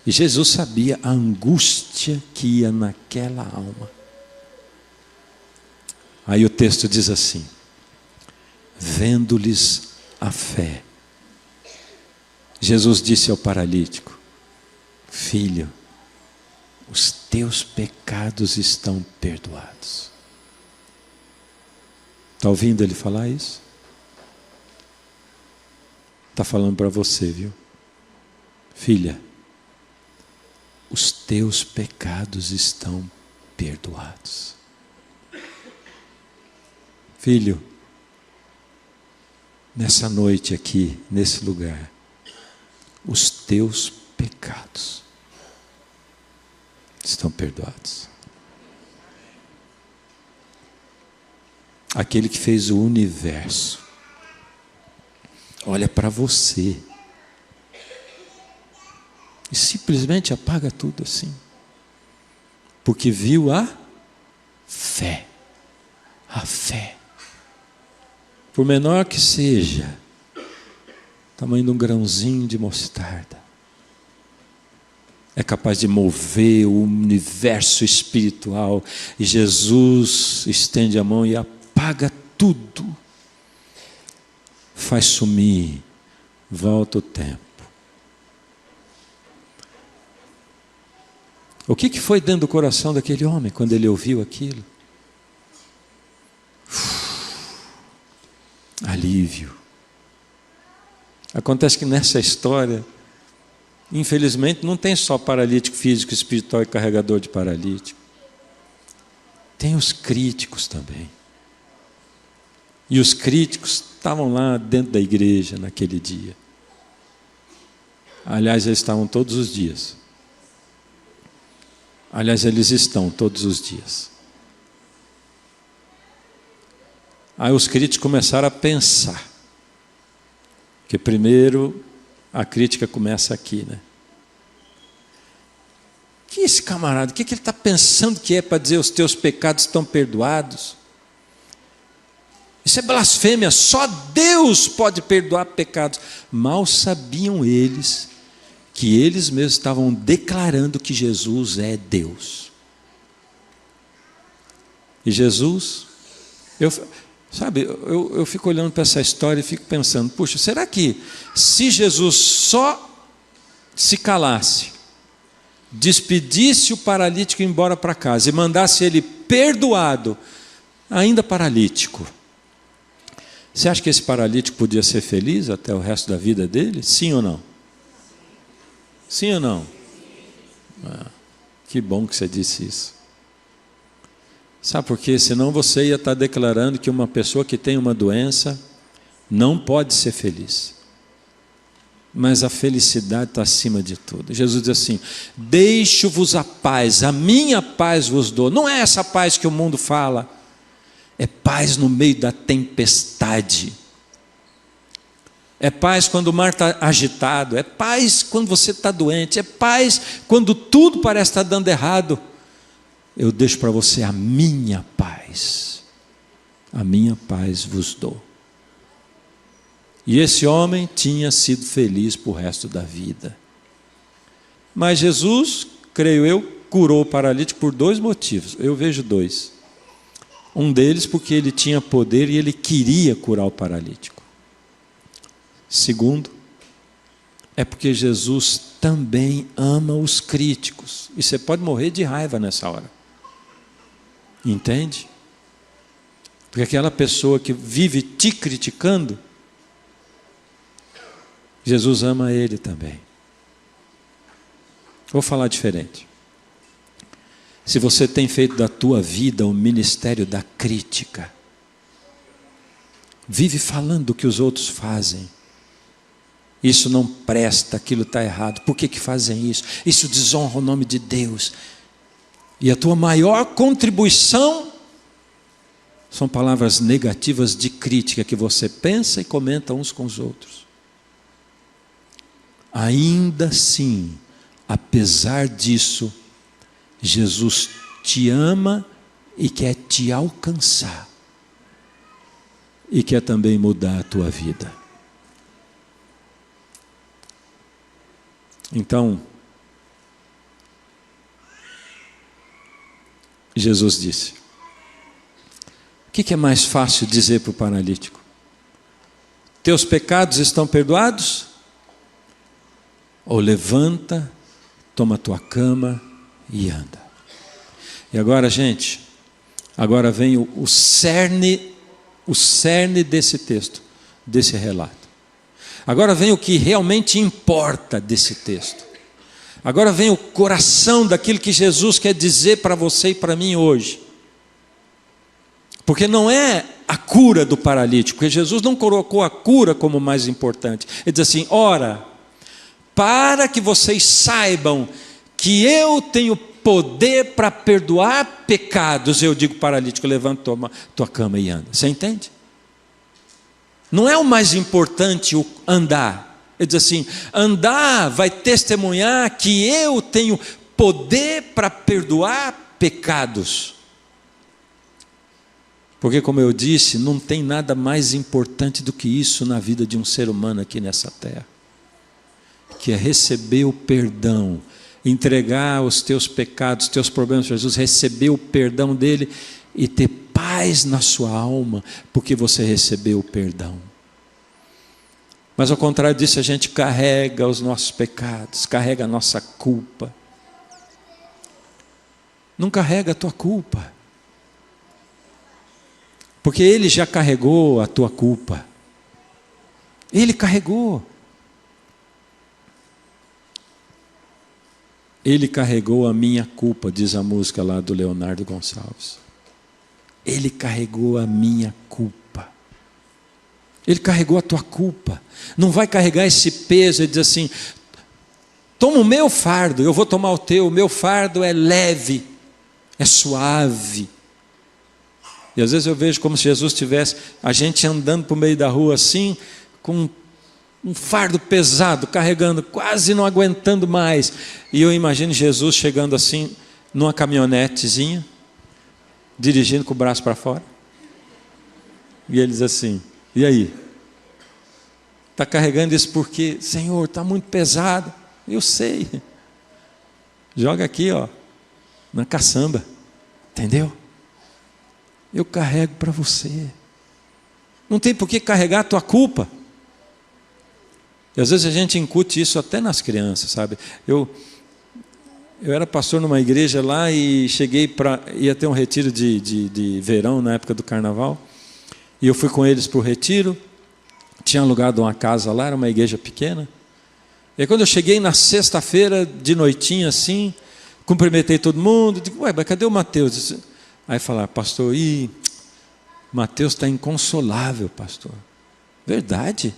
[SPEAKER 2] E Jesus sabia a angústia que ia naquela alma. Aí o texto diz assim: vendo-lhes a fé, Jesus disse ao paralítico: filho, os teus pecados estão perdoados. Está ouvindo ele falar isso? Está falando para você, viu? Filha, os teus pecados estão perdoados. Filho, nessa noite aqui, nesse lugar, os teus pecados estão perdoados. Aquele que fez o universo olha para você e simplesmente apaga tudo assim, porque viu a fé. A fé, por menor que seja, tamanho de um grãozinho de mostarda, é capaz de mover o universo espiritual. E Jesus estende a mão e apaga tudo, faz sumir, volta o tempo. O que foi dentro do coração daquele homem quando ele ouviu aquilo? Alívio. Acontece que nessa história, infelizmente, não tem só paralítico físico, espiritual e carregador de paralítico. Tem os críticos também. E os críticos estavam lá dentro da igreja naquele dia. Aliás, eles estavam todos os dias. Aliás, eles estão todos os dias. Aí os críticos começaram a pensar. Porque primeiro a crítica começa aqui, né? Que esse camarada, o que ele está pensando que é para dizer os teus pecados estão perdoados? Isso é blasfêmia, só Deus pode perdoar pecados. Mal sabiam eles que eles mesmos estavam declarando que Jesus é Deus. E Jesus, eu fico olhando para essa história e fico pensando, puxa, será que se Jesus só se calasse, despedisse o paralítico e ir embora para casa e mandasse ele perdoado, ainda paralítico, você acha que esse paralítico podia ser feliz até o resto da vida dele? Sim ou não? Sim ou não? Ah, que bom que você disse isso. Sabe por quê? Senão você ia estar declarando que uma pessoa que tem uma doença não pode ser feliz. Mas a felicidade está acima de tudo. Jesus diz assim: deixo-vos a paz, a minha paz vos dou. Não é essa paz que o mundo fala. É paz no meio da tempestade. É paz quando o mar está agitado. É paz quando você está doente. É paz quando tudo parece estar dando errado. Eu deixo para você a minha paz. A minha paz vos dou. E esse homem tinha sido feliz para o resto da vida. Mas Jesus, creio eu, curou o paralítico por 2 motivos. Eu vejo 2. Um deles porque ele tinha poder e ele queria curar o paralítico. Segundo, é porque Jesus também ama os críticos. E você pode morrer de raiva nessa hora. Entende? Porque aquela pessoa que vive te criticando, Jesus ama ele também. Vou falar diferente. Se você tem feito da tua vida o ministério da crítica, vive falando do que os outros fazem, isso não presta, aquilo está errado, por que fazem isso? Isso desonra o nome de Deus. E a tua maior contribuição são palavras negativas de crítica que você pensa e comenta uns com os outros. Ainda assim, apesar disso, Jesus te ama e quer te alcançar. E quer também mudar a tua vida. Então, Jesus disse: o que é mais fácil dizer para o paralítico? Teus pecados estão perdoados? Ou levanta, toma a tua cama e anda. E agora, gente, agora vem o cerne desse texto, desse relato. Agora vem o que realmente importa desse texto. Agora vem o coração daquilo que Jesus quer dizer para você e para mim hoje. Porque não é a cura do paralítico, porque Jesus não colocou a cura como mais importante. Ele diz assim: ora, para que vocês saibam que eu tenho poder para perdoar pecados, eu digo paralítico, levanta tua cama e anda. Você entende? Não é o mais importante o andar. Ele diz assim: andar vai testemunhar que eu tenho poder para perdoar pecados. Porque, como eu disse, não tem nada mais importante do que isso na vida de um ser humano aqui nessa terra, que é receber o perdão, entregar os teus pecados, os teus problemas para Jesus, receber o perdão dele e ter paz na sua alma, porque você recebeu o perdão. Mas ao contrário disso, a gente carrega os nossos pecados, carrega a nossa culpa. não carrega a tua culpa. Porque Ele já carregou a tua culpa. Ele carregou. Ele carregou a minha culpa, diz a música lá do Leonardo Gonçalves. Ele carregou a minha culpa. Ele carregou a tua culpa. Não vai carregar esse peso e dizer assim: toma o meu fardo, eu vou tomar o teu. O meu fardo é leve, é suave. E às vezes eu vejo como se Jesus tivesse a gente andando por meio da rua assim, com um fardo pesado, carregando, quase não aguentando mais. E eu imagino Jesus chegando assim, numa caminhonetezinha, dirigindo com o braço para fora. E ele diz assim: e aí? Está carregando isso porque, Senhor, está muito pesado. Eu sei. Joga aqui, ó, na caçamba. Entendeu? Eu carrego para você. Não tem por que carregar a tua culpa. E às vezes a gente incute isso até nas crianças, sabe? Eu era pastor numa igreja lá e ia ter um retiro de verão na época do carnaval. E eu fui com eles para o retiro. Tinha alugado uma casa lá, era uma igreja pequena. E aí, quando eu cheguei na sexta-feira, de noitinha assim, cumprimentei todo mundo. Digo: ué, mas cadê o Mateus? Aí falaram: pastor, Mateus está inconsolável, pastor. Verdade?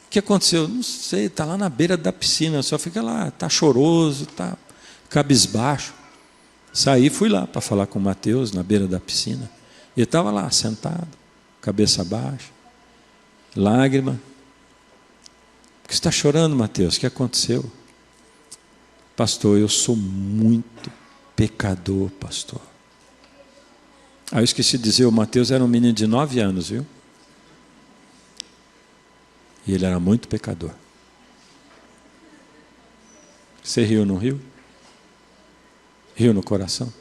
[SPEAKER 2] O que aconteceu? Não sei, está lá na beira da piscina, só fica lá, está choroso, está cabisbaixo. Saí, fui lá para falar com o Mateus na beira da piscina. Ele estava lá, sentado, cabeça baixa, lágrima. Por que você está chorando, Mateus? O que aconteceu? Pastor, eu sou muito pecador, pastor. Ah, eu esqueci de dizer, o Mateus era um menino de 9 anos, viu? E ele era muito pecador. Você riu, não riu? Riu no coração?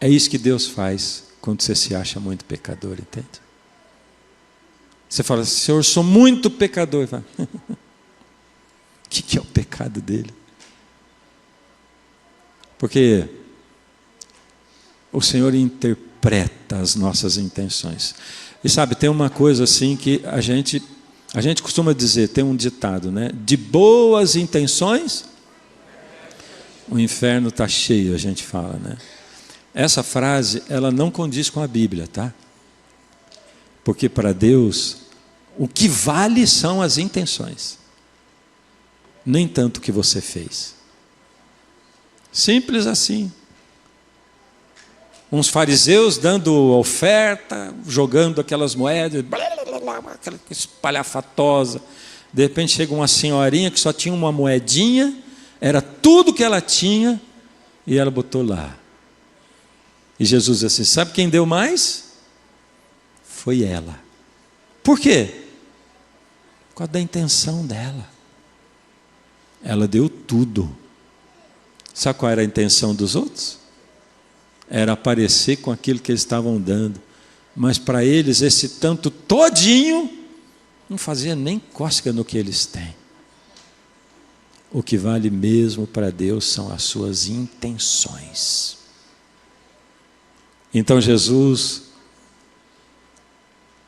[SPEAKER 2] É isso que Deus faz quando você se acha muito pecador, entende? Você fala: Senhor, eu sou muito pecador. Fala, o que é o pecado dele? Porque o Senhor interpreta as nossas intenções. E sabe, tem uma coisa assim que a gente costuma dizer, tem um ditado, né? De boas intenções, o inferno está cheio, a gente fala, né? Essa frase, ela não condiz com a Bíblia, tá? Porque para Deus, o que vale são as intenções, nem tanto o que você fez. Simples assim. Uns fariseus dando oferta, jogando aquelas moedas, aquela espalhafatosa. De repente chega uma senhorinha que só tinha uma moedinha, era tudo que ela tinha, e ela botou lá. E Jesus disse assim: sabe quem deu mais? Foi ela. Por quê? Por causa da intenção dela. Ela deu tudo. Sabe qual era a intenção dos outros? Era aparecer com aquilo que eles estavam dando. Mas para eles, esse tanto todinho não fazia nem cócega no que eles têm. O que vale mesmo para Deus são as suas intenções. Então Jesus,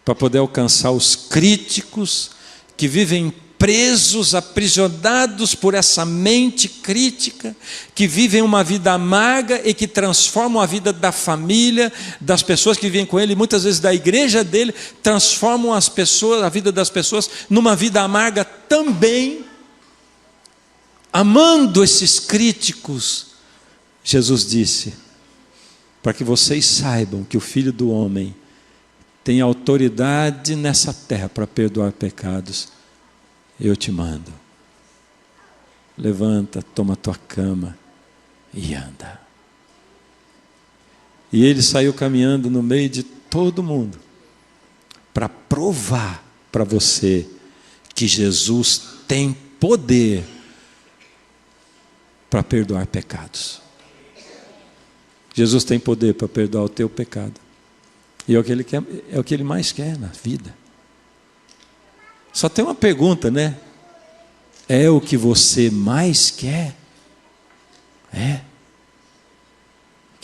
[SPEAKER 2] para poder alcançar os críticos que vivem presos, aprisionados por essa mente crítica, que vivem uma vida amarga e que transformam a vida da família, das pessoas que vivem com ele, muitas vezes da igreja dele, transformam as pessoas, a vida das pessoas numa vida amarga também. Amando esses críticos, Jesus disse: para que vocês saibam que o Filho do Homem tem autoridade nessa terra para perdoar pecados, eu te mando. Levanta, toma tua cama e anda. E ele saiu caminhando no meio de todo mundo para provar para você que Jesus tem poder para perdoar pecados. Jesus tem poder para perdoar o teu pecado. E é o que ele quer, é o que ele mais quer na vida. Só tem uma pergunta, né? É o que você mais quer? É.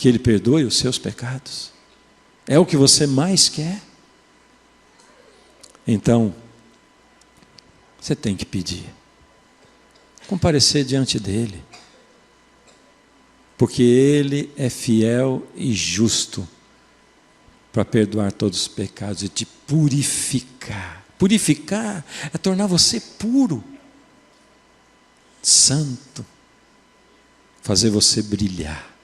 [SPEAKER 2] que Ele perdoe os seus pecados? É o que você mais quer? Então, você tem que pedir. Comparecer diante dEle. Porque Ele é fiel e justo para perdoar todos os pecados e te purificar. Purificar é tornar você puro, santo, fazer você brilhar.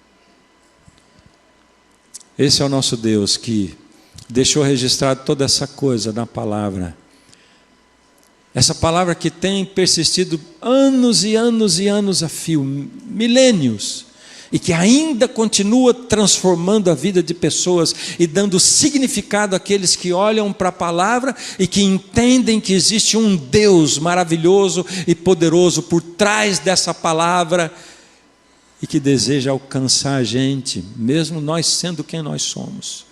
[SPEAKER 2] Esse é o nosso Deus que deixou registrado toda essa coisa na palavra. Essa palavra que tem persistido anos e anos e anos a fio, milênios, e que ainda continua transformando a vida de pessoas e dando significado àqueles que olham para a palavra e que entendem que existe um Deus maravilhoso e poderoso por trás dessa palavra e que deseja alcançar a gente, mesmo nós sendo quem nós somos.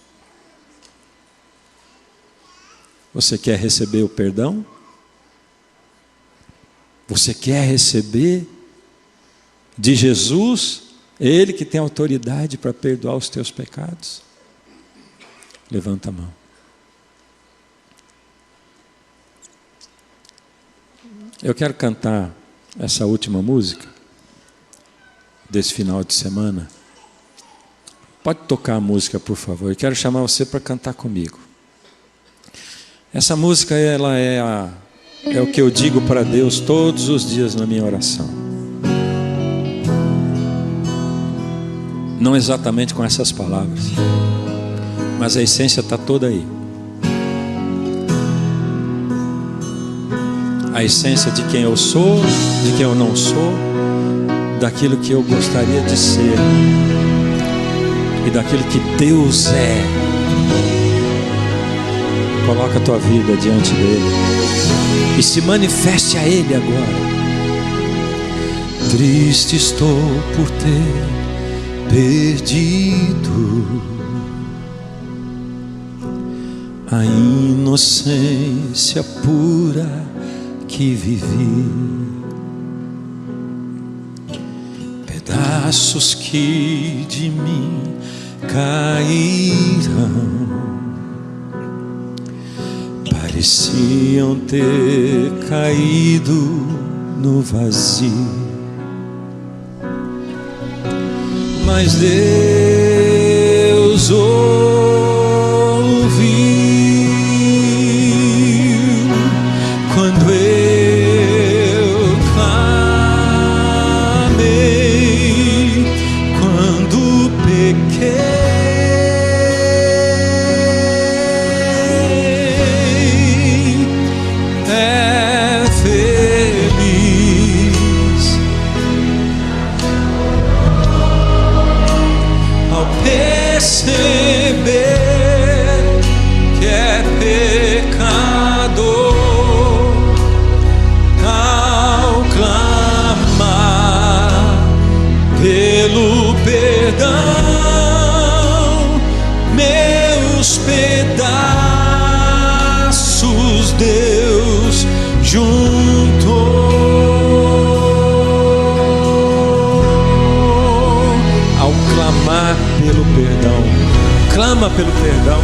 [SPEAKER 2] Você quer receber o perdão? Você quer receber de Jesus? Ele que tem autoridade para perdoar os teus pecados. Levanta a mão. Eu quero cantar essa última música desse final de semana. Pode tocar a música, por favor. Eu quero chamar você para cantar comigo. Essa música, ela é o que eu digo para Deus todos os dias na minha oração. Não exatamente com essas palavras, mas a essência está toda aí. A essência de quem eu sou, de quem eu não sou, daquilo que eu gostaria de ser e daquilo que Deus é. Coloca a tua vida diante dele e se manifeste a Ele agora. Triste estou por ter perdido a inocência pura que vivi, pedaços que de mim caíram, pareciam ter caído no vazio. Mas Deus ouviu quando eu clamei, quando pequei. É feliz perceber que é pecador, ao clamar pelo perdão, meus pedaços Deus juntou. Ao clamar pelo perdão, clama pelo perdão,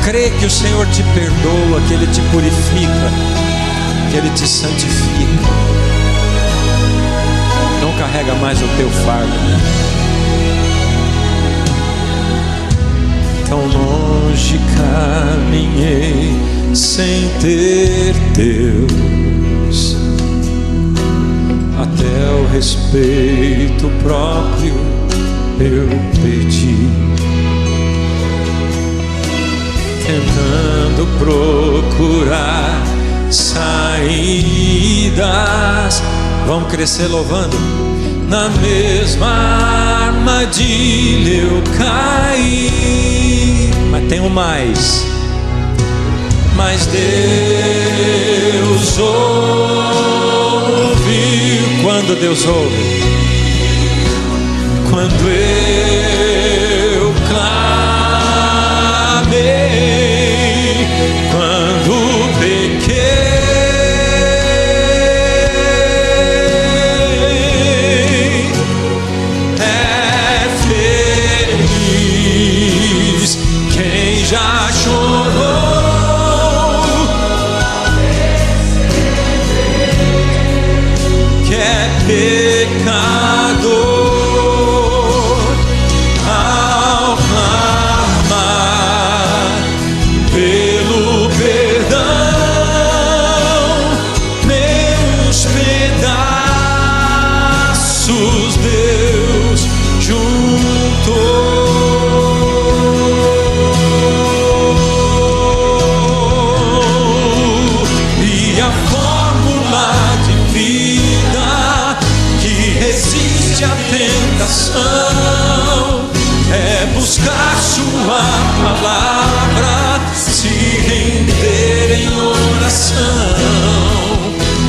[SPEAKER 2] crê que o Senhor te perdoa, que Ele te purifica, que Ele te santifica. Não carrega mais o teu fardo. Tão longe caminhei sem ter Deus, até o respeito próprio eu perdi, tentando procurar saídas. Vamos crescer louvando. Na mesma armadilha eu caí, mas tem um mais. Mas Deus ouve. Quando Deus ouve? Quando eu clamei, quando pequei, é feliz oração é buscar sua palavra, se render em oração.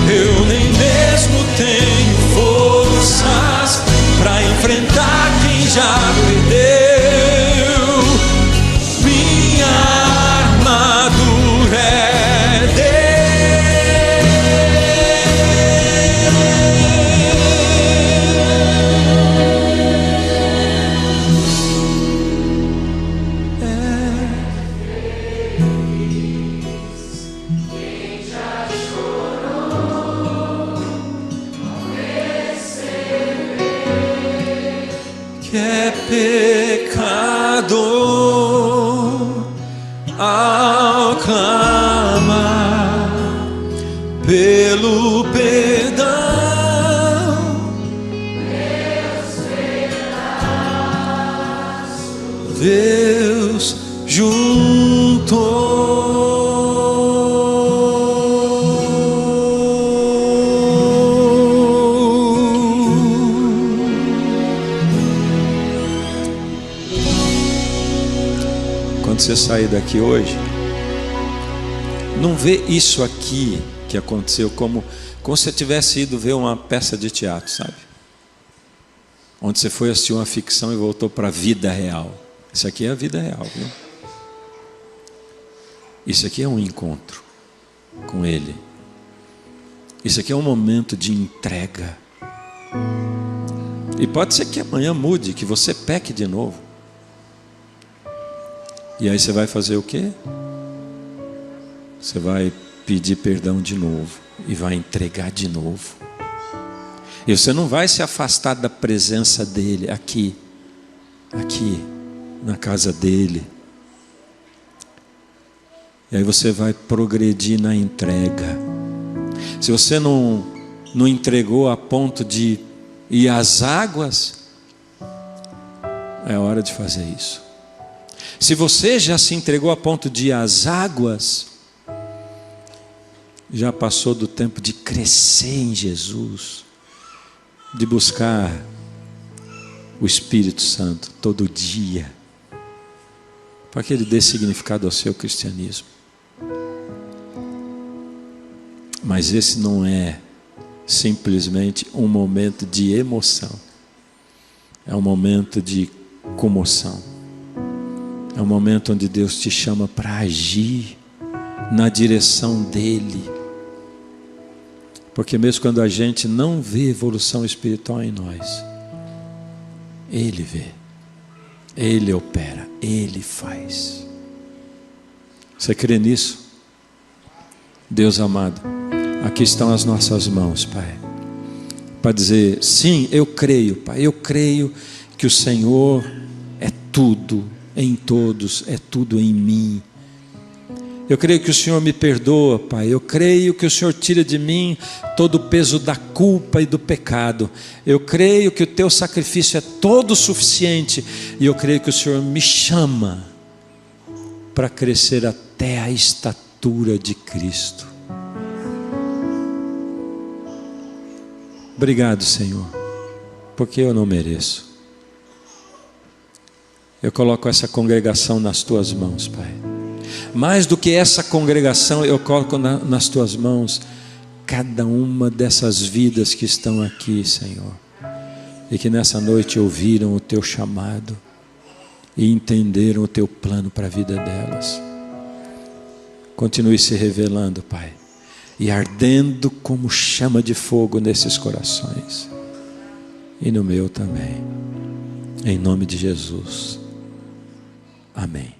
[SPEAKER 2] Eu nem mesmo tenho forças para enfrentar quem já perdeu. Minha armadura é que é pecador ao clamar pelo perdão. Deus juntou. Quando você sair daqui hoje, não vê isso aqui que aconteceu como se você tivesse ido ver uma peça de teatro, sabe? Onde você foi assistir uma ficção e voltou para a vida real. Isso aqui é a vida real, viu? Isso aqui é um encontro com Ele. Isso aqui é um momento de entrega. E pode ser que amanhã mude, que você peque de novo. E aí você vai fazer o quê? Você vai pedir perdão de novo e vai entregar de novo. E você não vai se afastar da presença dele aqui na casa dele. E aí você vai progredir na entrega. Se você não entregou a ponto de ir às águas, é hora de fazer isso. Se você já se entregou a ponto de ir às águas, já passou do tempo de crescer em Jesus, de buscar o Espírito Santo todo dia, para que Ele dê significado ao seu cristianismo. Mas esse não é simplesmente um momento de emoção, é um momento de comoção, é um momento onde Deus te chama para agir na direção dEle. Porque mesmo quando a gente não vê evolução espiritual em nós, Ele vê, Ele opera, Ele faz. Você crê nisso? Deus amado, aqui estão as nossas mãos, Pai, para dizer, sim, eu creio, Pai, eu creio que o Senhor é tudo em todos, é tudo em mim. Eu creio que o Senhor me perdoa, Pai. Eu creio que o Senhor tira de mim todo o peso da culpa e do pecado. Eu creio que o Teu sacrifício é todo suficiente. E eu creio que o Senhor me chama para crescer até a estatura de Cristo. Obrigado, Senhor, porque eu não mereço. Eu coloco essa congregação nas Tuas mãos, Pai. Mais do que essa congregação, eu coloco nas Tuas mãos cada uma dessas vidas que estão aqui, Senhor, e que nessa noite ouviram o Teu chamado e entenderam o Teu plano para a vida delas. Continue se revelando, Pai, e ardendo como chama de fogo nesses corações, e no meu também, em nome de Jesus, amém.